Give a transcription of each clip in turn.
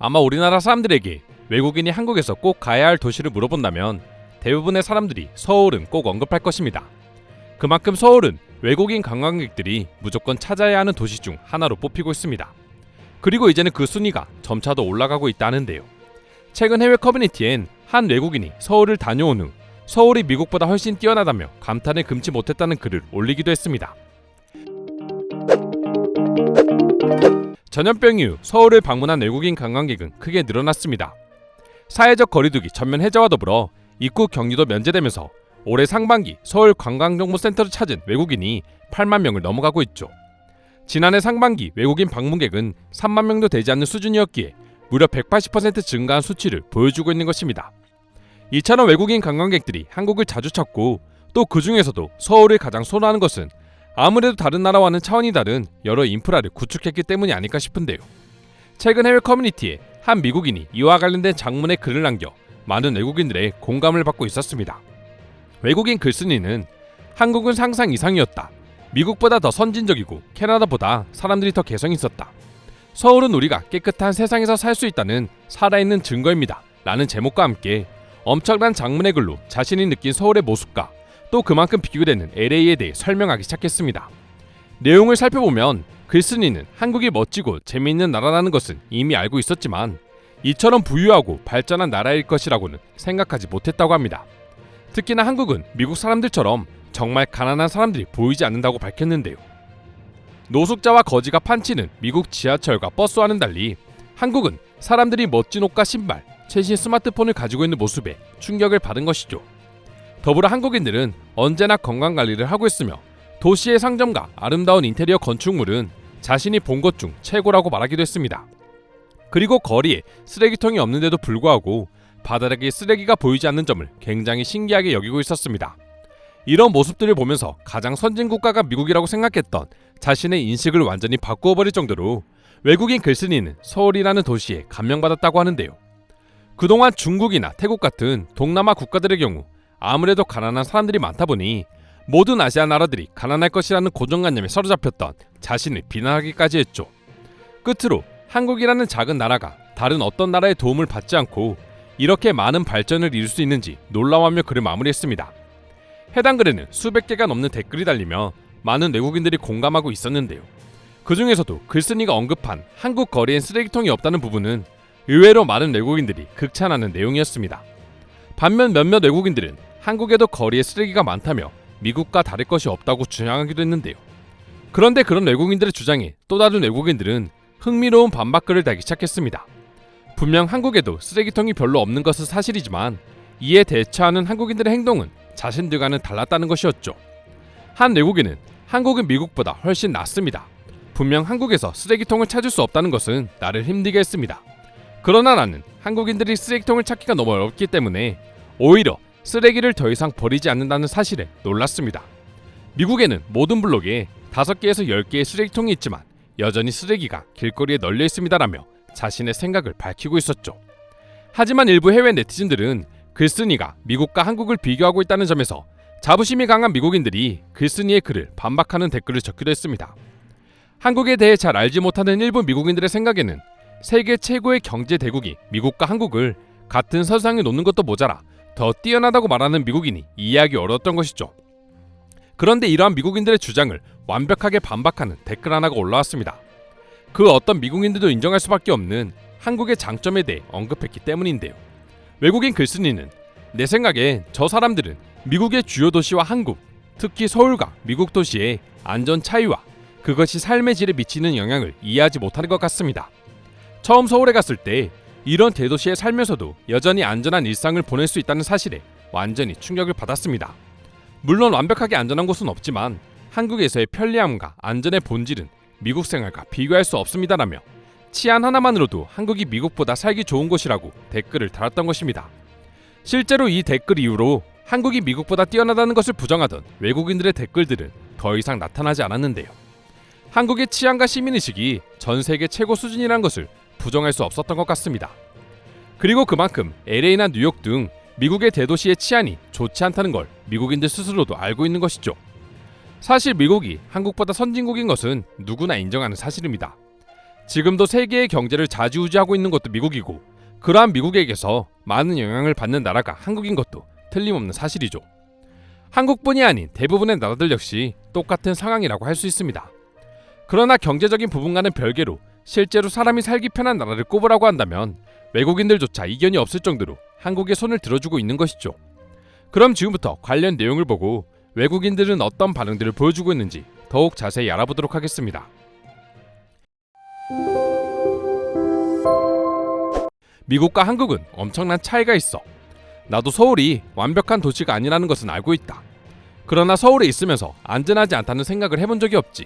아마 우리나라 사람들에게 외국인이 한국에서 꼭 가야 할 도시를 물어본다면 대부분의 사람들이 서울은 꼭 언급할 것입니다. 그만큼 서울은 외국인 관광객들이 무조건 찾아야 하는 도시 중 하나로 뽑히고 있습니다. 그리고 이제는 그 순위가 점차 더 올라가고 있다는데요. 최근 해외 커뮤니티엔 한 외국인이 서울을 다녀온 후 서울이 미국보다 훨씬 뛰어나다며 감탄을 금치 못했다는 글을 올리기도 했습니다. 전염병 이후 서울을 방문한 외국인 관광객은 크게 늘어났습니다. 사회적 거리두기 전면 해제와 더불어 입국 격리도 면제되면서 올해 상반기 서울 관광정보센터를 찾은 외국인이 8만 명을 넘어가고 있죠. 지난해 상반기 외국인 방문객은 3만 명도 되지 않는 수준이었기에 무려 180% 증가한 수치를 보여주고 있는 것입니다. 이처럼 외국인 관광객들이 한국을 자주 찾고 또 그 중에서도 서울을 가장 선호하는 것은 아무래도 다른 나라와는 차원이 다른 여러 인프라를 구축했기 때문이 아닐까 싶은데요. 최근 해외 커뮤니티에 한 미국인이 이와 관련된 장문의 글을 남겨 많은 외국인들의 공감을 받고 있었습니다. 외국인 글쓴이는 한국은 상상 이상이었다. 미국보다 더 선진적이고 캐나다보다 사람들이 더 개성이 있었다. 서울은 우리가 깨끗한 세상에서 살 수 있다는 살아있는 증거입니다. 라는 제목과 함께 엄청난 장문의 글로 자신이 느낀 서울의 모습과 또 그만큼 비교되는 LA에 대해 설명하기 시작했습니다. 내용을 살펴보면 글쓴이는 한국이 멋지고 재미있는 나라라는 것은 이미 알고 있었지만 이처럼 부유하고 발전한 나라일 것이라고는 생각하지 못했다고 합니다. 특히나 한국은 미국 사람들처럼 정말 가난한 사람들이 보이지 않는다고 밝혔는데요. 노숙자와 거지가 판치는 미국 지하철과 버스와는 달리 한국은 사람들이 멋진 옷과 신발, 최신 스마트폰을 가지고 있는 모습에 충격을 받은 것이죠. 더불어 한국인들은 언제나 건강관리를 하고 있으며 도시의 상점과 아름다운 인테리어 건축물은 자신이 본 것 중 최고라고 말하기도 했습니다. 그리고 거리에 쓰레기통이 없는데도 불구하고 바닥에 쓰레기가 보이지 않는 점을 굉장히 신기하게 여기고 있었습니다. 이런 모습들을 보면서 가장 선진국가가 미국이라고 생각했던 자신의 인식을 완전히 바꾸어버릴 정도로 외국인 글쓴이는 서울이라는 도시에 감명받았다고 하는데요. 그동안 중국이나 태국 같은 동남아 국가들의 경우 아무래도 가난한 사람들이 많다 보니 모든 아시아 나라들이 가난할 것이라는 고정관념에 사로잡혔던 자신을 비난하기까지 했죠. 끝으로 한국이라는 작은 나라가 다른 어떤 나라의 도움을 받지 않고 이렇게 많은 발전을 이룰 수 있는지 놀라워하며 글을 마무리했습니다. 해당 글에는 수백 개가 넘는 댓글이 달리며 많은 외국인들이 공감하고 있었는데요. 그 중에서도 글쓴이가 언급한 한국 거리엔 쓰레기통이 없다는 부분은 의외로 많은 외국인들이 극찬하는 내용이었습니다. 반면 몇몇 외국인들은 한국에도 거리에 쓰레기가 많다며 미국과 다를 것이 없다고 주장하기도 했는데요. 그런데 그런 외국인들의 주장에 또 다른 외국인들은 흥미로운 반박글을 달기 시작했습니다. 분명 한국에도 쓰레기통이 별로 없는 것은 사실이지만 이에 대처하는 한국인들의 행동은 자신들과는 달랐다는 것이었죠. 한 외국인은 한국은 미국보다 훨씬 낫습니다. 분명 한국에서 쓰레기통을 찾을 수 없다는 것은 나를 힘들게 했습니다. 그러나 나는 한국인들이 쓰레기통을 찾기가 너무 어렵기 때문에 오히려 쓰레기를 더 이상 버리지 않는다는 사실에 놀랐습니다. 미국에는 모든 블록에 5개에서 10개의 쓰레기통이 있지만 여전히 쓰레기가 길거리에 널려 있습니다라며 자신의 생각을 밝히고 있었죠. 하지만 일부 해외 네티즌들은 글쓴이가 미국과 한국을 비교하고 있다는 점에서 자부심이 강한 미국인들이 글쓴이의 글을 반박하는 댓글을 적기도 했습니다. 한국에 대해 잘 알지 못하는 일부 미국인들의 생각에는 세계 최고의 경제 대국이 미국과 한국을 같은 서상에 놓는 것도 모자라 더 뛰어나다고 말하는 미국인이 이해하기 어려웠던 것이죠. 그런데 이러한 미국인들의 주장을 완벽하게 반박하는 댓글 하나가 올라왔습니다. 그 어떤 미국인들도 인정할 수밖에 없는 한국의 장점에 대해 언급했기 때문인데요. 외국인 글쓴이는 내 생각에 저 사람들은 미국의 주요 도시와 한국, 특히 서울과 미국 도시의 안전 차이와 그것이 삶의 질에 미치는 영향을 이해하지 못하는 것 같습니다. 처음 서울에 갔을 때 이런 대도시에 살면서도 여전히 안전한 일상을 보낼 수 있다는 사실에 완전히 충격을 받았습니다. 물론 완벽하게 안전한 곳은 없지만 한국에서의 편리함과 안전의 본질은 미국 생활과 비교할 수 없습니다라며 치안 하나만으로도 한국이 미국보다 살기 좋은 곳이라고 댓글을 달았던 것입니다. 실제로 이 댓글 이후로 한국이 미국보다 뛰어나다는 것을 부정하던 외국인들의 댓글들은 더 이상 나타나지 않았는데요. 한국의 치안과 시민의식이 전 세계 최고 수준이라는 것을 부정할 수 없었던 것 같습니다. 그리고 그만큼 LA나 뉴욕 등 미국의 대도시의 치안이 좋지 않다는 걸 미국인들 스스로도 알고 있는 것이죠. 사실 미국이 한국보다 선진국인 것은 누구나 인정하는 사실입니다. 지금도 세계의 경제를 좌지우지하고 있는 것도 미국이고, 그러한 미국에게서 많은 영향을 받는 나라가 한국인 것도 틀림없는 사실이죠. 한국뿐이 아닌 대부분의 나라들 역시 똑같은 상황이라고 할 수 있습니다. 그러나 경제적인 부분과는 별개로 실제로 사람이 살기 편한 나라를 꼽으라고 한다면 외국인들조차 이견이 없을 정도로 한국에 손을 들어주고 있는 것이죠. 그럼 지금부터 관련 내용을 보고 외국인들은 어떤 반응들을 보여주고 있는지 더욱 자세히 알아보도록 하겠습니다. 미국과 한국은 엄청난 차이가 있어. 나도 서울이 완벽한 도시가 아니라는 것은 알고 있다. 그러나 서울에 있으면서 안전하지 않다는 생각을 해본 적이 없지.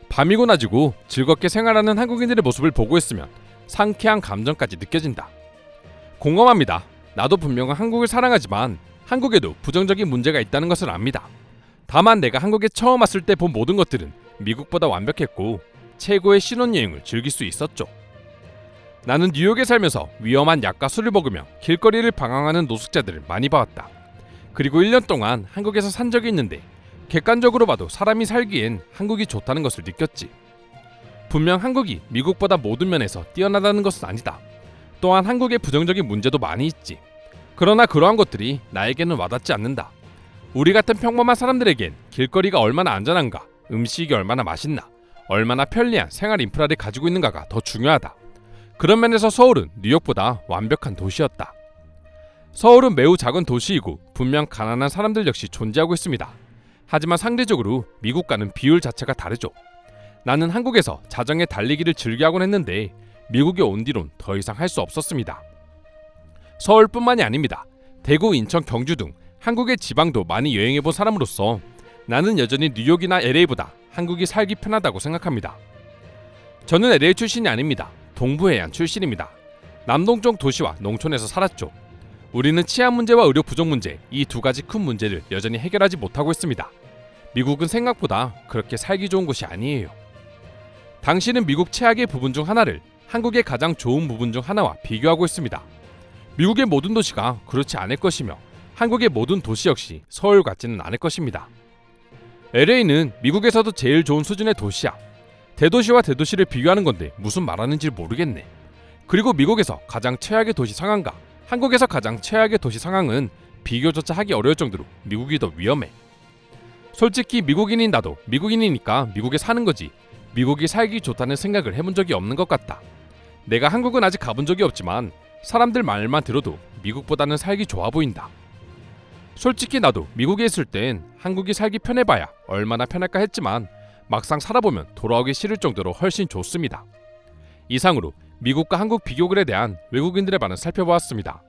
밤이고 낮이고 즐겁게 생활하는 한국인들의 모습을 보고 있으면 상쾌한 감정까지 느껴진다. 공감합니다. 나도 분명 한국을 사랑하지만 한국에도 부정적인 문제가 있다는 것을 압니다. 다만 내가 한국에 처음 왔을 때 본 모든 것들은 미국보다 완벽했고 최고의 신혼여행을 즐길 수 있었죠. 나는 뉴욕에 살면서 위험한 약과 술을 먹으며 길거리를 방황하는 노숙자들을 많이 봐왔다. 그리고 1년 동안 한국에서 산 적이 있는데 객관적으로 봐도 사람이 살기엔 한국이 좋다는 것을 느꼈지. 분명 한국이 미국보다 모든 면에서 뛰어나다는 것은 아니다. 또한 한국의 부정적인 문제도 많이 있지. 그러나 그러한 것들이 나에게는 와닿지 않는다. 우리 같은 평범한 사람들에겐 길거리가 얼마나 안전한가, 음식이 얼마나 맛있나, 얼마나 편리한 생활 인프라를 가지고 있는가가 더 중요하다. 그런 면에서 서울은 뉴욕보다 완벽한 도시였다. 서울은 매우 작은 도시이고 분명 가난한 사람들 역시 존재하고 있습니다. 하지만 상대적으로 미국과는 비율 자체가 다르죠. 나는 한국에서 자정에 달리기를 즐겨하곤 했는데 미국에 온 뒤론 더 이상 할 수 없었습니다. 서울뿐만이 아닙니다. 대구, 인천, 경주 등 한국의 지방도 많이 여행해본 사람으로서 나는 여전히 뉴욕이나 LA보다 한국이 살기 편하다고 생각합니다. 저는 LA 출신이 아닙니다. 동부해안 출신입니다. 남동쪽 도시와 농촌에서 살았죠. 우리는 치안 문제와 의료 부족 문제, 이 두 가지 큰 문제를 여전히 해결하지 못하고 있습니다. 미국은 생각보다 그렇게 살기 좋은 곳이 아니에요. 당신은 미국 최악의 부분 중 하나를 한국의 가장 좋은 부분 중 하나와 비교하고 있습니다. 미국의 모든 도시가 그렇지 않을 것이며 한국의 모든 도시 역시 서울 같지는 않을 것입니다. LA는 미국에서도 제일 좋은 수준의 도시야. 대도시와 대도시를 비교하는 건데 무슨 말하는지 모르겠네. 그리고 미국에서 가장 최악의 도시 상황과 한국에서 가장 최악의 도시 상황은 비교조차 하기 어려울 정도로 미국이 더 위험해. 솔직히 미국인인 나도 미국인이니까 미국에 사는 거지 미국이 살기 좋다는 생각을 해본 적이 없는 것 같다. 내가 한국은 아직 가본 적이 없지만 사람들 말만 들어도 미국보다는 살기 좋아 보인다. 솔직히 나도 미국에 있을 땐 한국이 살기 편해봐야 얼마나 편할까 했지만 막상 살아보면 돌아오기 싫을 정도로 훨씬 좋습니다. 이상으로 미국과 한국 비교글에 대한 외국인들의 반응 살펴보았습니다.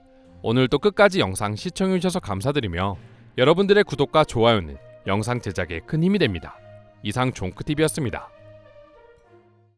오늘도 끝까지 영상 시청해주셔서 감사드리며 여러분들의 구독과 좋아요는 영상 제작에 큰 힘이 됩니다. 이상 종크TV였습니다.